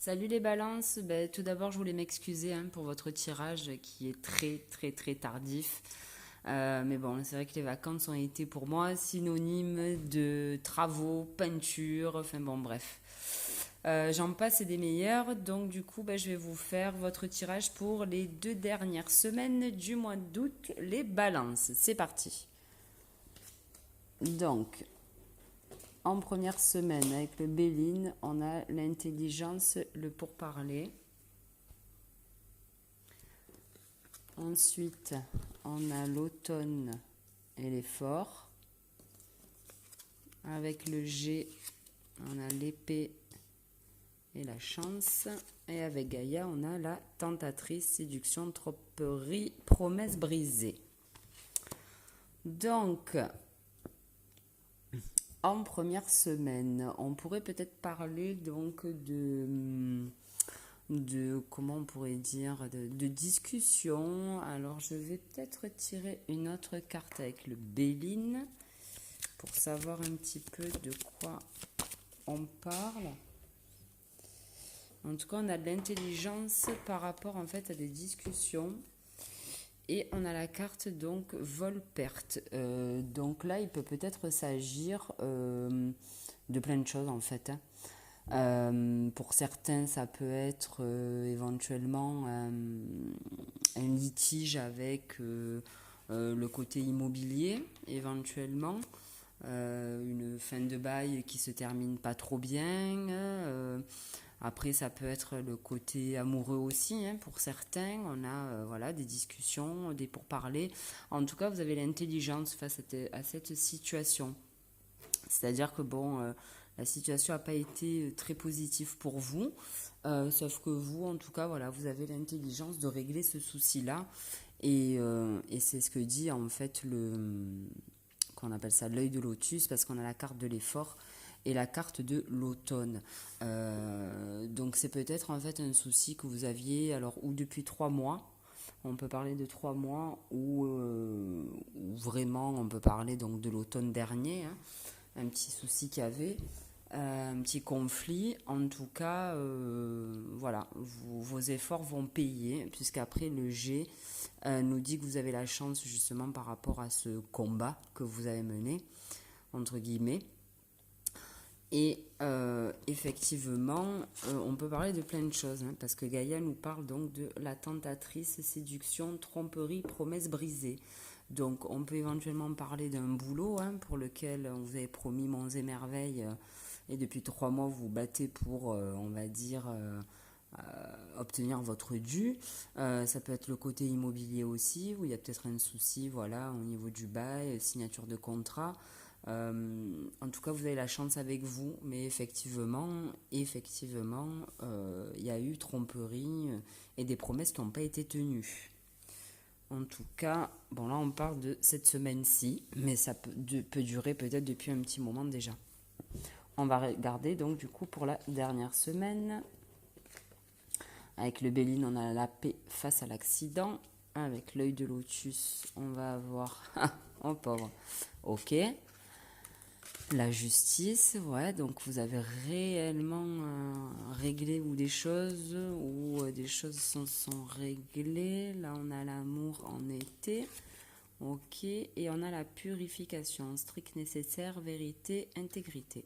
Salut les balances, tout d'abord je voulais m'excuser pour votre tirage qui est très tardif. Mais bon, c'est vrai que les vacances ont été pour moi synonymes de travaux, peinture, enfin bon bref. J'en passe et des meilleurs, donc du coup je vais vous faire votre tirage pour les 2 dernières semaines du mois d'août, les balances. C'est parti. Donc, en première semaine avec le Béline, on a l'intelligence, le pourparler. Ensuite, on a l'automne et l'effort. Avec le G, on a l'épée et la chance. Et avec Gaïa, on a la tentatrice, séduction, tromperie, promesse brisée. Donc, en première semaine, on pourrait peut-être parler donc de comment on pourrait dire, de discussion. Alors, je vais peut-être tirer une autre carte avec le Béline pour savoir un petit peu de quoi on parle. En tout cas, on a de l'intelligence par rapport en fait à des discussions. Et on a la carte donc vol-perte. Donc là, il peut peut-être s'agir de plein de choses en fait. Pour certains, ça peut être éventuellement un litige avec le côté immobilier, éventuellement. Une fin de bail qui se termine pas trop bien. Après, ça peut être le côté amoureux aussi, pour certains. On a voilà, des discussions, des pourparlers. En tout cas, vous avez l'intelligence face à cette situation. C'est-à-dire que bon, la situation n'a pas été très positive pour vous, sauf que vous, en tout cas, voilà, vous avez l'intelligence de régler ce souci-là. Et c'est ce que dit en fait qu'on appelle ça l'œil de lotus, parce qu'on a la carte de l'effort et la carte de l'automne. Donc c'est peut-être en fait un souci que vous aviez, alors ou depuis 3 mois, on peut parler de 3 mois, ou vraiment on peut parler donc de l'automne dernier, un petit souci qu'il y avait, un petit conflit. En tout cas, voilà, vos efforts vont payer, puisqu'après le G nous dit que vous avez la chance justement par rapport à ce combat que vous avez mené, entre guillemets. Et effectivement, on peut parler de plein de choses, parce que Gaïa nous parle donc de la tentatrice, séduction, tromperie, promesse brisée. Donc on peut éventuellement parler d'un boulot pour lequel on vous avez promis monts et merveilles, et depuis 3 mois vous vous battez pour, on va dire, obtenir votre dû. Ça peut être le côté immobilier aussi, où il y a peut-être un souci, voilà, au niveau du bail, signature de contrat. En tout cas, vous avez la chance avec vous, mais effectivement, il y a eu tromperie et des promesses qui n'ont pas été tenues. En tout cas, bon là on parle de cette semaine-ci, mais ça peut durer peut-être depuis un petit moment déjà. On va regarder donc du coup pour la dernière semaine. Avec le Béline, on a la paix face à l'accident. Avec l'œil de lotus, on va avoir... oh pauvre. Ok. La justice, ouais, donc vous avez réellement réglé ou des choses sont réglées. Là, on a l'amour en été. Ok, et on a la purification, strict nécessaire, vérité, intégrité.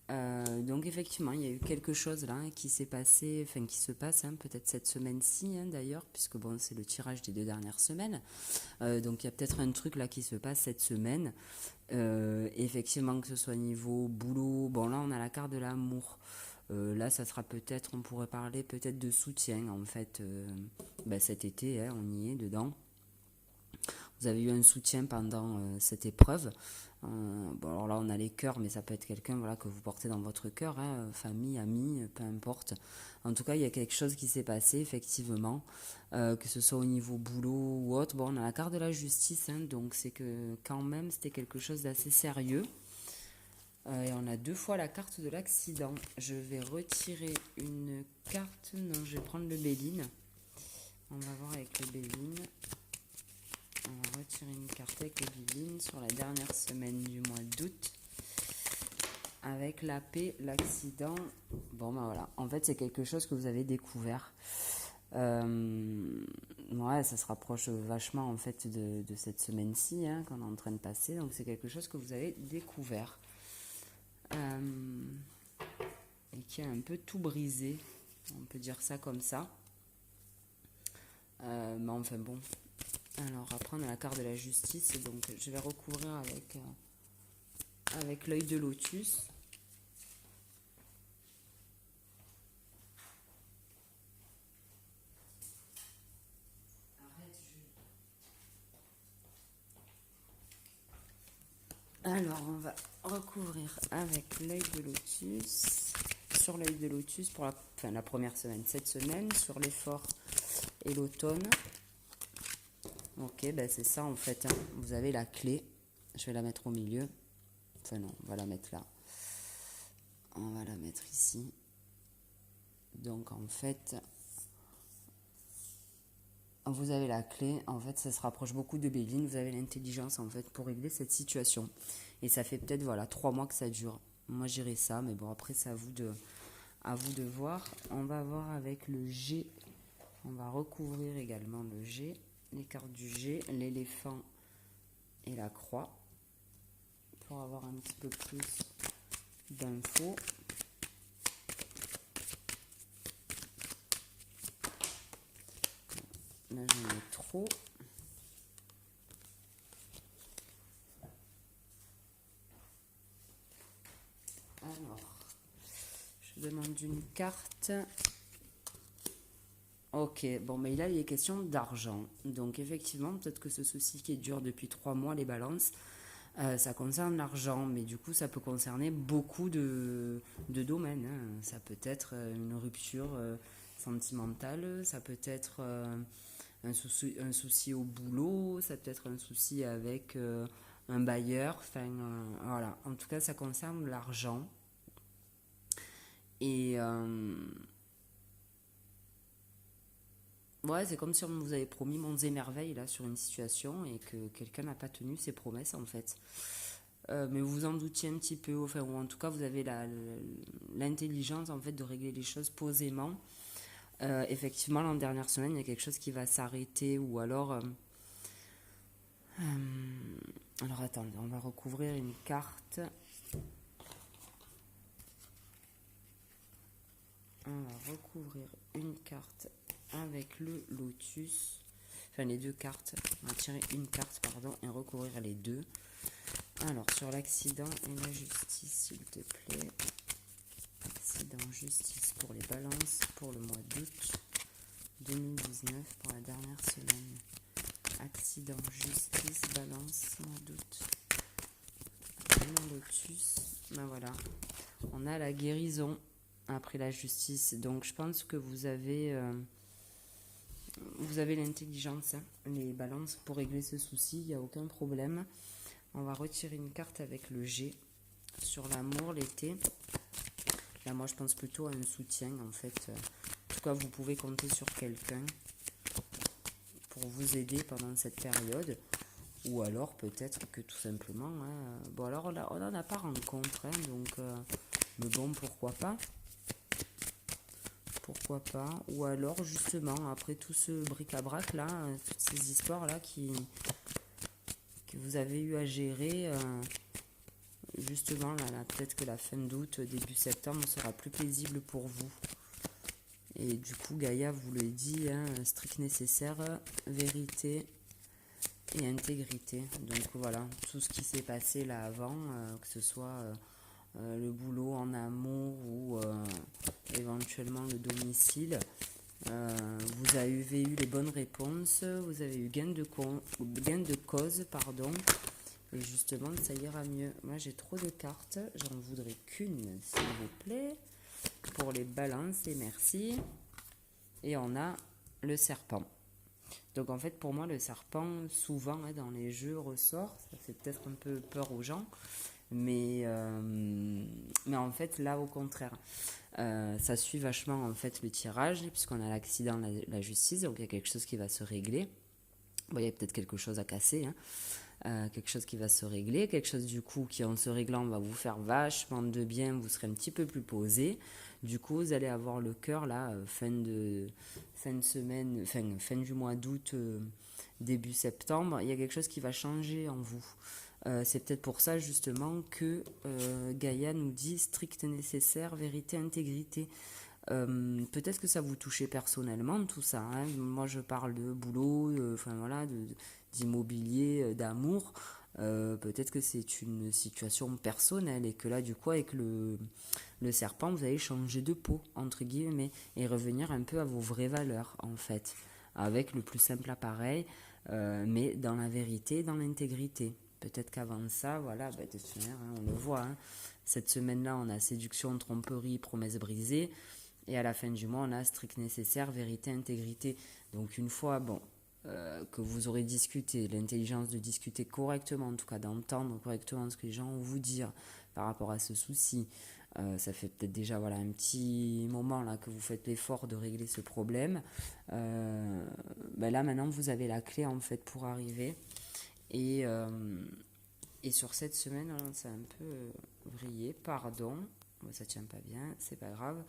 Donc effectivement, il y a eu quelque chose là qui s'est passé, enfin qui se passe peut-être cette semaine-ci d'ailleurs, puisque bon, c'est le tirage des 2 dernières semaines. Donc il y a peut-être un truc là qui se passe cette semaine. Effectivement, que ce soit niveau boulot, bon là on a la carte de l'amour. Là, ça sera peut-être, on pourrait parler peut-être de soutien en fait. Cet été, on y est dedans. Vous avez eu un soutien pendant cette épreuve. Bon, alors là, on a les cœurs, mais ça peut être quelqu'un voilà, que vous portez dans votre cœur, famille, amis, peu importe. En tout cas, il y a quelque chose qui s'est passé, effectivement, que ce soit au niveau boulot ou autre. Bon, on a la carte de la justice, donc c'est que quand même, c'était quelque chose d'assez sérieux. Et on a 2 fois la carte de l'accident. Je vais retirer une carte. Non, je vais prendre le Béline. On va voir avec le Béline. On va retirer une carte avec le Béline sur la dernière semaine du mois d'août. avec la paix, l'accident. Bon, ben voilà. En fait, c'est quelque chose que vous avez découvert. Ouais, ça se rapproche vachement en fait de cette semaine-ci hein, qu'on est en train de passer. Donc, c'est quelque chose que vous avez découvert. Et qui a un peu tout brisé. On peut dire ça comme ça. Mais enfin bon. Alors, après, on a la carte de la justice. Donc, je vais recouvrir avec l'œil de lotus. Alors, on va recouvrir avec l'œil de lotus. Sur l'œil de lotus pour la première semaine. Cette semaine, sur l'effort et l'automne. Ok, ben c'est ça en fait. Hein. Vous avez la clé. Je vais la mettre au milieu. Enfin non, on va la mettre là. On va la mettre ici. Donc en fait, vous avez la clé. En fait, ça se rapproche beaucoup de Béline. Vous avez l'intelligence en fait pour régler cette situation. Et ça fait peut-être voilà 3 mois que ça dure. Moi j'irai ça, mais bon après c'est à vous de voir. On va voir avec le G. On va recouvrir également le G. Les cartes du G, l'éléphant et la croix. Pour avoir un petit peu plus d'infos. Là j'en ai trop. Alors, je demande une carte. Ok, bon, mais là il est question d'argent. Donc effectivement, peut-être que ce souci qui dure depuis 3 mois, les balances, ça concerne l'argent, mais du coup ça peut concerner beaucoup de domaines. Hein. Ça peut être une rupture sentimentale, ça peut être un souci au boulot, ça peut être un souci avec un bailleur, enfin voilà. En tout cas, ça concerne l'argent. Et ouais, c'est comme si on vous avait promis monts et merveilles là sur une situation et que quelqu'un n'a pas tenu ses promesses en fait. Mais vous vous en doutiez un petit peu, enfin, ou en tout cas vous avez l'intelligence en fait de régler les choses posément. Effectivement, l'an dernière semaine, il y a quelque chose qui va s'arrêter ou alors. Alors attendez, on va recouvrir une carte. On va recouvrir une carte avec le lotus. Enfin, les deux cartes. On va tirer une carte, pardon, et recouvrir les deux. Alors, sur l'accident et la justice, s'il te plaît. Accident, justice pour les balances pour le mois d'août 2019, pour la dernière semaine. Accident, justice, balance, mois d'août. Lotus. Ben voilà. On a la guérison après la justice. Donc, je pense que vous avez l'intelligence, hein, les balances pour régler ce souci. Il n'y a aucun problème. On va retirer une carte avec le G sur l'amour, l'été. Là, moi, je pense plutôt à un soutien, en fait. En tout cas, vous pouvez compter sur quelqu'un pour vous aider pendant cette période. Ou alors, peut-être que tout simplement... Hein, bon, alors, là, on n'en a pas rencontré, hein, donc... mais bon, pourquoi pas? Pourquoi pas? Ou alors, justement, après tout ce bric-à-brac, là, toutes ces histoires-là que vous avez eu à gérer... justement, là, peut-être que la fin d'août, début septembre sera plus paisible pour vous. Et du coup, Gaïa vous le dit, hein, strict nécessaire, vérité et intégrité. Donc voilà, tout ce qui s'est passé là avant, que ce soit le boulot en amour ou éventuellement le domicile, vous avez eu les bonnes réponses, vous avez eu gain de cause, pardon. Et justement, ça ira mieux. Moi, j'ai trop de cartes. J'en voudrais qu'une, s'il vous plaît. Pour les balances, et merci. Et on a le serpent. Donc, en fait, pour moi, le serpent, souvent, hein, dans les jeux, ressort. Ça fait peut-être un peu peur aux gens. Mais en fait, là, au contraire. Ça suit vachement, en fait, le tirage. Puisqu'on a l'accident, la justice. Donc, il y a quelque chose qui va se régler. Bon, il y a peut-être quelque chose à casser, hein. quelque chose qui va se régler, quelque chose du coup qui en se réglant va vous faire vachement de bien, vous serez un petit peu plus posé. Du coup, vous allez avoir le cœur là, fin de semaine, fin du mois d'août, début septembre, il y a quelque chose qui va changer en vous. C'est peut-être pour ça justement que Gaïa nous dit strict nécessaire, vérité, intégrité. Peut-être que ça vous touchait personnellement tout ça, hein. Moi je parle de boulot, enfin voilà, d'immobilier, d'amour. Peut-être que c'est une situation personnelle et que là du coup avec le serpent vous allez changer de peau entre guillemets et revenir un peu à vos vraies valeurs en fait, avec le plus simple appareil, mais dans la vérité, dans l'intégrité. Peut-être qu'avant ça, voilà, de toute manière, hein, on le voit, hein, cette semaine-là on a séduction, tromperie, promesse brisée. Et à la fin du mois, on a strict nécessaire, vérité, intégrité. Donc une fois, que vous aurez discuté, l'intelligence de discuter correctement, en tout cas d'entendre correctement ce que les gens ont vous dire par rapport à ce souci, ça fait peut-être déjà voilà, un petit moment là que vous faites l'effort de régler ce problème. Là maintenant, vous avez la clé en fait pour arriver. Et, euh, et sur cette semaine, c'est un peu vrillé, pardon. Ça tient pas bien, c'est pas grave.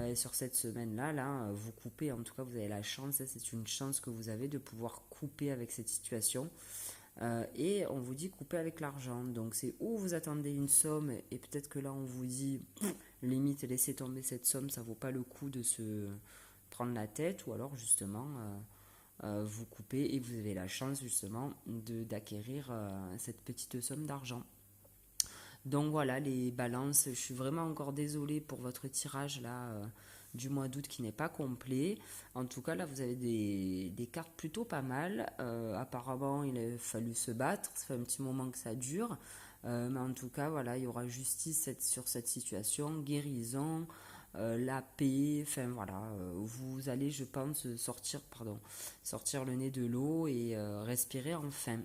Et sur cette semaine-là, vous coupez, en tout cas vous avez la chance, c'est une chance que vous avez de pouvoir couper avec cette situation. Et on vous dit couper avec l'argent. Donc c'est où vous attendez une somme et peut-être que là on vous dit limite laissez tomber cette somme, ça vaut pas le coup de se prendre la tête, ou alors justement vous coupez et vous avez la chance justement d'acquérir cette petite somme d'argent. Donc voilà les balances, je suis vraiment encore désolée pour votre tirage là du mois d'août qui n'est pas complet. En tout cas là vous avez des cartes plutôt pas mal. Apparemment il a fallu se battre, ça fait un petit moment que ça dure. Mais en tout cas voilà, il y aura justice sur cette situation, guérison, la paix, enfin voilà, vous allez je pense sortir le nez de l'eau et respirer enfin.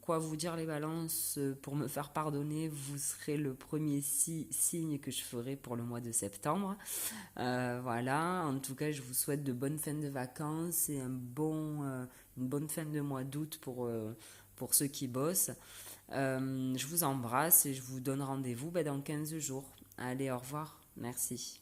Quoi vous dire les balances, pour me faire pardonner, vous serez le premier signe que je ferai pour le mois de septembre. Voilà, en tout cas je vous souhaite de bonnes fins de vacances et une bonne fin de mois d'août pour ceux qui bossent. Je vous embrasse et je vous donne rendez-vous dans 15 jours. Allez, au revoir, merci.